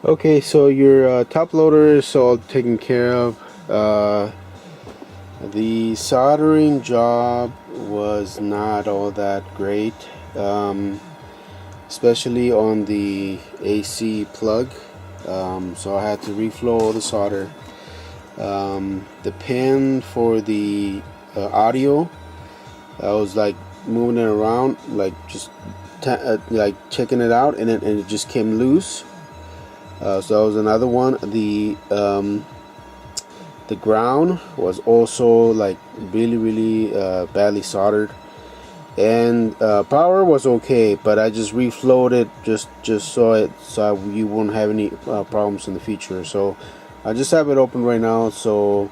Okay, so your top loader is all taken care of. The soldering job was not all that great, especially on the AC plug. So I had to reflow all the solder. The pin for the audio, I was like moving it around, like just like checking it out, and it just came loose. So that was another one. The ground was also like really badly soldered, and power was okay, but I just reflowed it just so you won't have any problems in the future. So I just have it open right now, so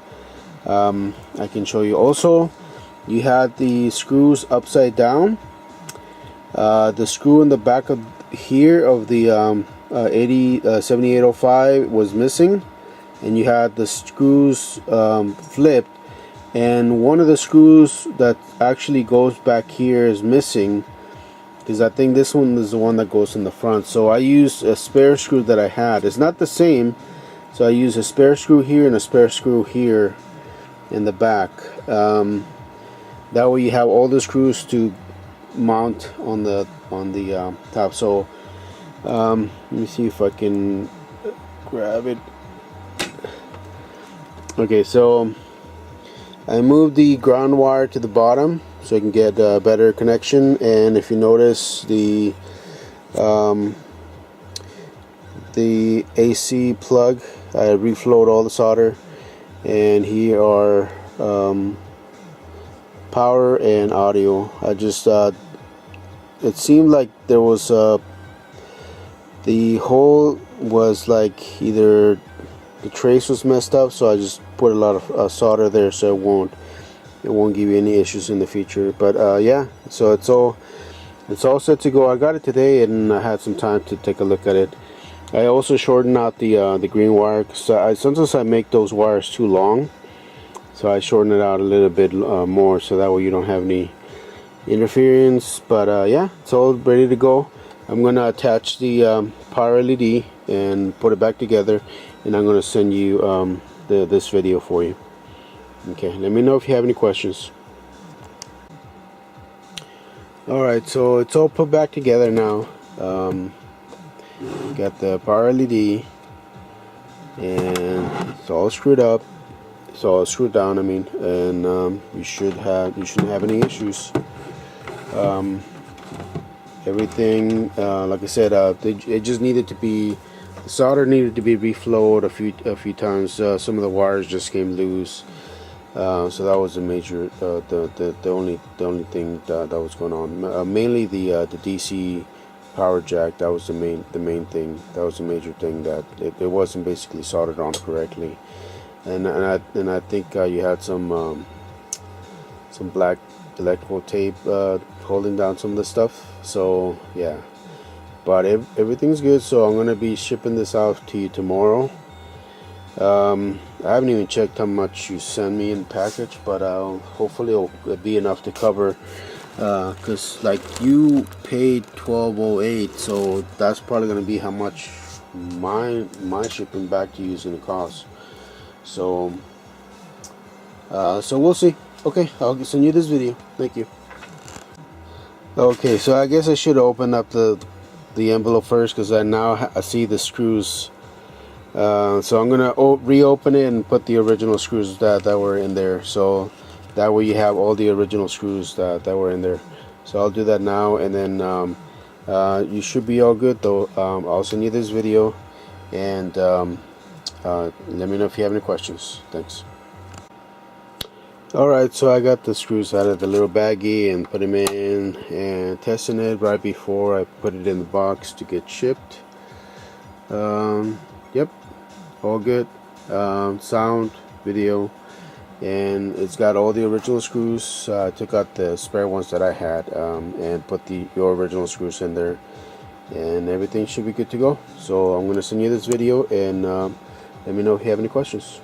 I can show you. Also, you had the screws upside down. The screw in the back of here of the 7805 was missing, and you had the screws flipped, and one of the screws that actually goes back here is missing, because I think this one is the one that goes in the front. So I used a spare screw that I had. It's not the same, so I used a spare screw here and a spare screw here in the back. That way you have all the screws to mount on the top. So let me see if I can grab it. Okay, so I moved the ground wire to the bottom so I can get a better connection. And if you notice, the AC plug, I reflowed all the solder, and here are power and audio. I just it seemed like there was the hole was like either the trace was messed up, so I just put a lot of solder there so it won't give you any issues in the future. But yeah, so it's all set to go. I got it today and I had some time to take a look at it. I also shortened out the green wire, because sometimes I make those wires too long, so I shorten it out a little bit more, so that way you don't have any interference. But yeah, it's all ready to go. I'm gonna attach the power LED and put it back together, and I'm gonna send you this video for you. Okay, let me know if you have any questions. Alright, so it's all put back together now. Got the power LED, and it's all screwed up. It's all screwed down, I mean, and you shouldn't have any issues. Everything, like I said, it just needed to be, the solder needed to be reflowed a few times. Some of the wires just came loose, so that was the major, the only thing that was going on. Mainly the DC power jack. That was the main thing. That was the major thing, that it wasn't basically soldered on correctly. And I think you had some black electrical tape holding down some of the stuff. So yeah, but everything's good. So I'm gonna be shipping this out to you tomorrow. I haven't even checked how much you send me in the package, but hopefully it'll be enough to cover. Cause like you paid $12.08, so that's probably gonna be how much my shipping back to you is gonna cost. So so we'll see. Okay, I'll send you this video. Thank you. Okay, so I guess I should open up the envelope first, because I see the screws. So I'm gonna reopen it and put the original screws that were in there, so that way you have all the original screws that were in there. So I'll do that now, and then you should be all good though. I'll send you this video, and let me know if you have any questions. Thanks. Alright, so I got the screws out of the little baggie and put them in, and testing it right before I put it in the box to get shipped. Yep, all good. Sound, video, and it's got all the original screws. I took out the spare ones that I had and put your original screws in there, and everything should be good to go. So I'm going to send you this video, and let me know if you have any questions.